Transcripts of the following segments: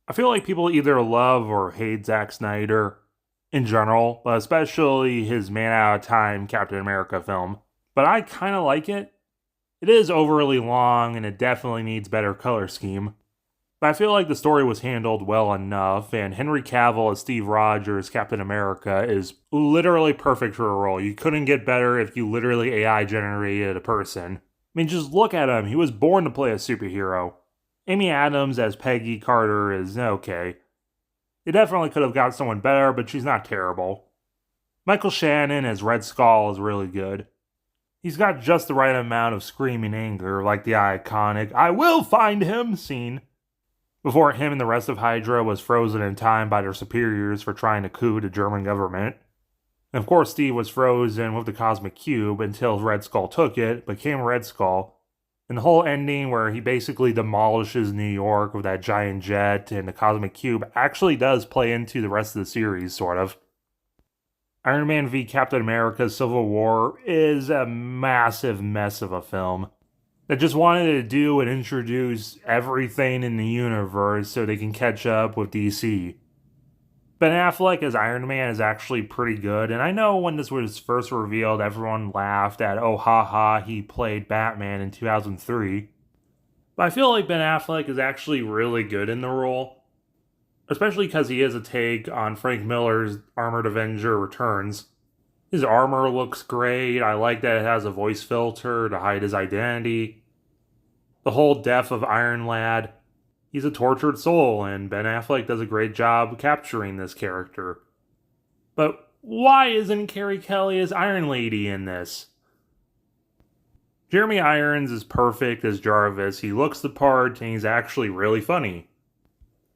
I feel like people either love or hate Zack Snyder in general, but especially his Man Out of Time Captain America film. But I kind of like it. It is overly long and it definitely needs better color scheme. But I feel like the story was handled well enough, and Henry Cavill as Steve Rogers, Captain America, is literally perfect for a role. You couldn't get better if you literally AI generated a person. I mean, just look at him. He was born to play a superhero. Amy Adams as Peggy Carter is okay. They definitely could have got someone better, but she's not terrible. Michael Shannon as Red Skull is really good. He's got just the right amount of screaming anger, like the iconic "I will find him" scene, before him and the rest of Hydra was frozen in time by their superiors for trying to coup the German government. And of course, Steve was frozen with the Cosmic Cube until Red Skull took it, became Red Skull. And the whole ending where he basically demolishes New York with that giant jet and the Cosmic Cube actually does play into the rest of the series, sort of. Iron Man v Captain America Civil War is a massive mess of a film that just wanted to do and introduce everything in the universe so they can catch up with DC. Ben Affleck as Iron Man is actually pretty good, and I know when this was first revealed, everyone laughed at, oh haha, he played Batman in 2003. But I feel like Ben Affleck is actually really good in the role, especially because he is a take on Frank Miller's Armored Avenger Returns. His armor looks great, I like that it has a voice filter to hide his identity. The whole death of Iron Lad, he's a tortured soul, and Ben Affleck does a great job capturing this character. But why isn't Carrie Kelly as Iron Lady in this? Jeremy Irons is perfect as Jarvis. He looks the part and he's actually really funny.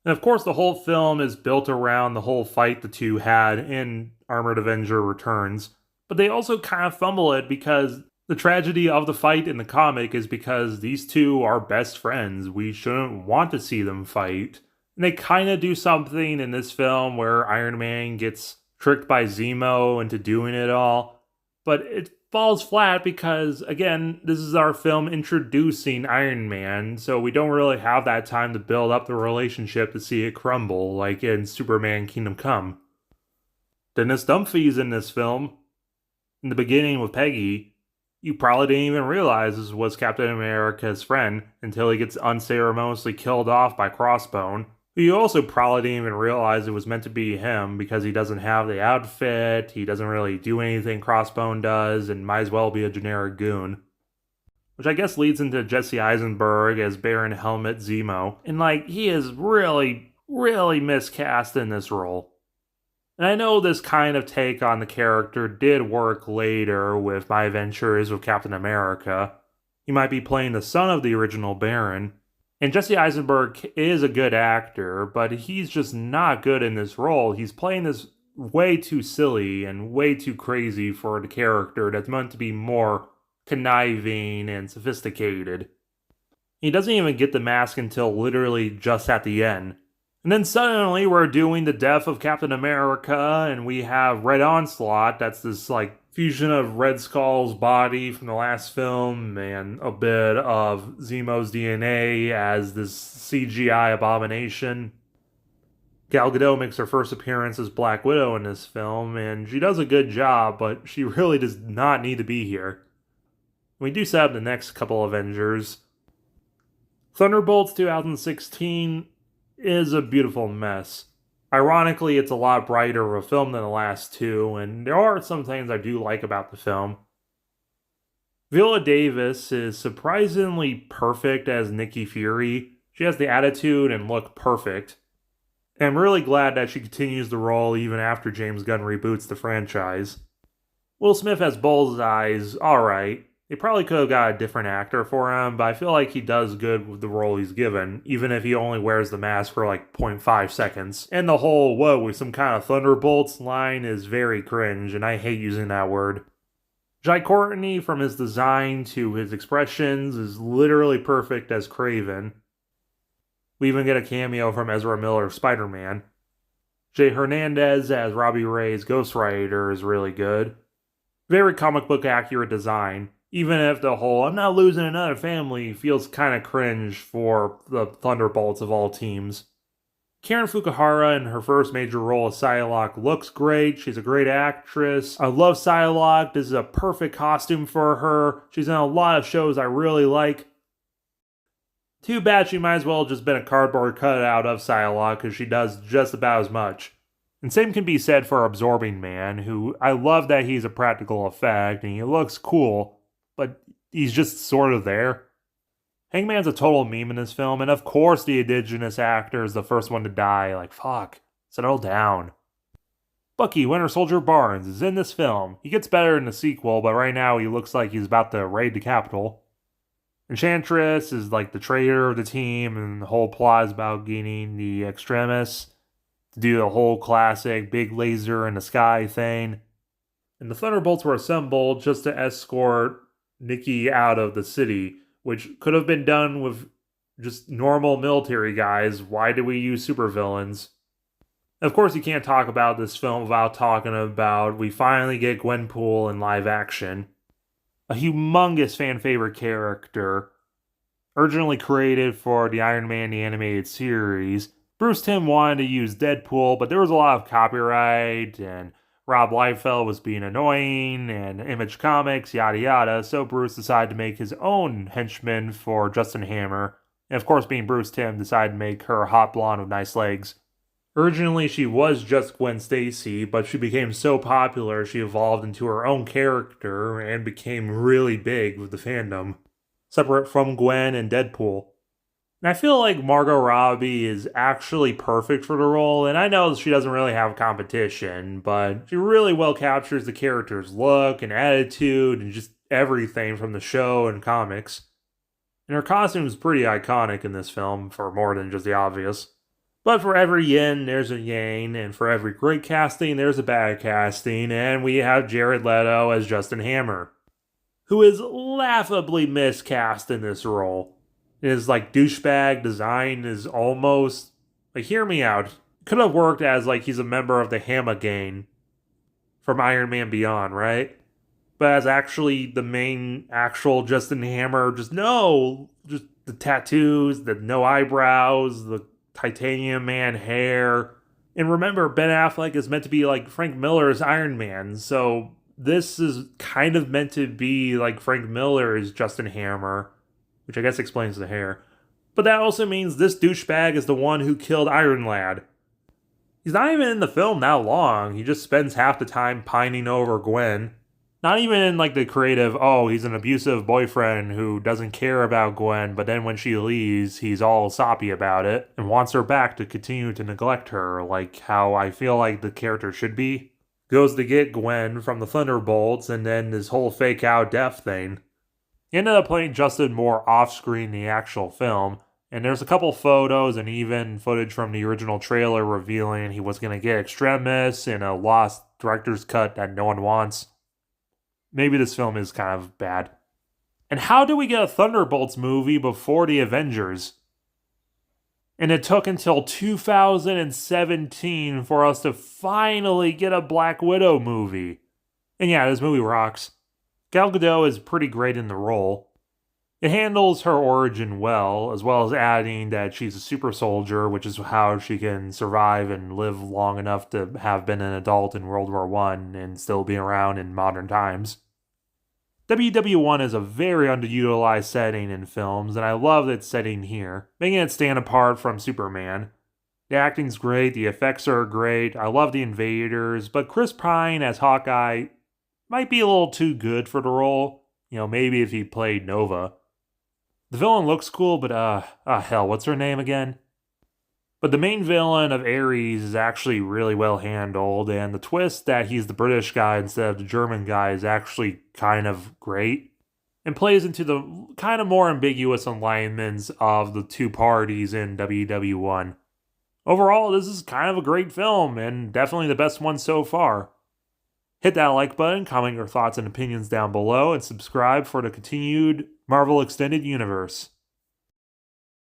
And of course, the whole film is built around the whole fight the two had in Armored Avenger Returns. But they also kind of fumble it because the tragedy of the fight in the comic is because these two are best friends. We shouldn't want to see them fight. And they kind of do something in this film where Iron Man gets tricked by Zemo into doing it all. But it falls flat because, again, this is our film introducing Iron Man, so we don't really have that time to build up the relationship to see it crumble, like in Superman Kingdom Come. Dennis Dumfries in this film, in the beginning with Peggy, you probably didn't even realize this was Captain America's friend until he gets unceremoniously killed off by Crossbone. You also probably didn't even realize it was meant to be him because he doesn't have the outfit, he doesn't really do anything Crossbone does, and might as well be a generic goon. Which I guess leads into Jesse Eisenberg as Baron Helmut Zemo. And he is really, really miscast in this role. And I know this kind of take on the character did work later with My Adventures with Captain America. He might be playing the son of the original Baron. And Jesse Eisenberg is a good actor, but he's just not good in this role. He's playing this way too silly and way too crazy for the character that's meant to be more conniving and sophisticated. He doesn't even get the mask until literally just at the end. And then suddenly we're doing the death of Captain America, and we have Red Onslaught, that's this fusion of Red Skull's body from the last film and a bit of Zemo's DNA as this CGI abomination. Gal Gadot makes her first appearance as Black Widow in this film, and she does a good job, but she really does not need to be here. We do set up the next couple Avengers. Thunderbolts 2016 is a beautiful mess. Ironically, it's a lot brighter of a film than the last two, and there are some things I do like about the film. Viola Davis is surprisingly perfect as Nikki Fury. She has the attitude and look perfect. And I'm really glad that she continues the role even after James Gunn reboots the franchise. Will Smith as Bullseye is alright. They probably could have got a different actor for him, but I feel like he does good with the role he's given, even if he only wears the mask for 0.5 seconds. And the whole, whoa, with some kind of Thunderbolts line is very cringe, and I hate using that word. Jai Courtney, from his design to his expressions, is literally perfect as Kraven. We even get a cameo from Ezra Miller of Spider-Man. Jay Hernandez as Robbie Ray's Ghost Rider is really good. Very comic book accurate design. Even if the whole "I'm not losing another family" feels kind of cringe for the Thunderbolts of all teams. Karen Fukuhara in her first major role as Psylocke looks great. She's a great actress. I love Psylocke. This is a perfect costume for her. She's in a lot of shows I really like. Too bad she might as well have just been a cardboard cutout of Psylocke because she does just about as much. And same can be said for Absorbing Man, who I love that he's a practical effect and he looks cool, but he's just sort of there. Hangman's a total meme in this film, and of course the indigenous actor is the first one to die. Like, fuck, settle down. Bucky, Winter Soldier Barnes, is in this film. He gets better in the sequel, but right now he looks like he's about to raid the Capitol. Enchantress is like the traitor of the team, and the whole plot is about getting the extremists to do the whole classic big laser in the sky thing. And the Thunderbolts were assembled just to escort Nikki out of the city, which could have been done with just normal military guys. Why do we use supervillains? Of course, you can't talk about this film without talking about we finally get Gwenpool in live action. A humongous fan favorite character, originally created for the Iron Man the Animated Series. Bruce Timm wanted to use Deadpool, but there was a lot of copyright, and Rob Liefeld was being annoying, and Image Comics, yada yada, so Bruce decided to make his own henchman for Justin Hammer, and of course being Bruce Timm, decided to make her a hot blonde with nice legs. Originally she was just Gwen Stacy, but she became so popular she evolved into her own character and became really big with the fandom, separate from Gwen and Deadpool. And I feel like Margot Robbie is actually perfect for the role, and I know she doesn't really have competition, but she really well captures the character's look and attitude and just everything from the show and comics. And her costume is pretty iconic in this film, for more than just the obvious. But for every yin, there's a yang, and for every great casting, there's a bad casting, and we have Jared Leto as Justin Hammer, who is laughably miscast in this role. His douchebag design is almost hear me out. Could have worked as he's a member of the Hammer gang from Iron Man Beyond, right? But as actually the main actual Justin Hammer, just the tattoos, the no eyebrows, the titanium man hair. And remember, Ben Affleck is meant to be like Frank Miller's Iron Man, so this is kind of meant to be like Frank Miller's Justin Hammer, which I guess explains the hair. But that also means this douchebag is the one who killed Iron Lad. He's not even in the film that long. He just spends half the time pining over Gwen. Not even in the creative, he's an abusive boyfriend who doesn't care about Gwen, but then when she leaves, he's all soppy about it and wants her back to continue to neglect her, like how I feel like the character should be. Goes to get Gwen from the Thunderbolts, and then this whole fake out death thing. He ended up playing Justin more off-screen in the actual film, and there's a couple photos and even footage from the original trailer revealing he was going to get Extremis in a lost director's cut that no one wants. Maybe this film is kind of bad. And how do we get a Thunderbolts movie before the Avengers? And it took until 2017 for us to finally get a Black Widow movie. And yeah, this movie rocks. Gal Gadot is pretty great in the role. It handles her origin well as adding that she's a super soldier, which is how she can survive and live long enough to have been an adult in World War I and still be around in modern times. WW1 is a very underutilized setting in films, and I love its setting here, making it stand apart from Superman. The acting's great, the effects are great, I love the invaders, but Chris Pine as Hawkeye might be a little too good for the role. Maybe if he played Nova. The villain looks cool, but hell, what's her name again? But the main villain of Ares is actually really well handled, and the twist that he's the British guy instead of the German guy is actually kind of great, and plays into the kind of more ambiguous alignments of the two parties in WW1. Overall, this is kind of a great film, and definitely the best one so far. Hit that like button, comment your thoughts and opinions down below, and subscribe for the continued Marvel Extended Universe.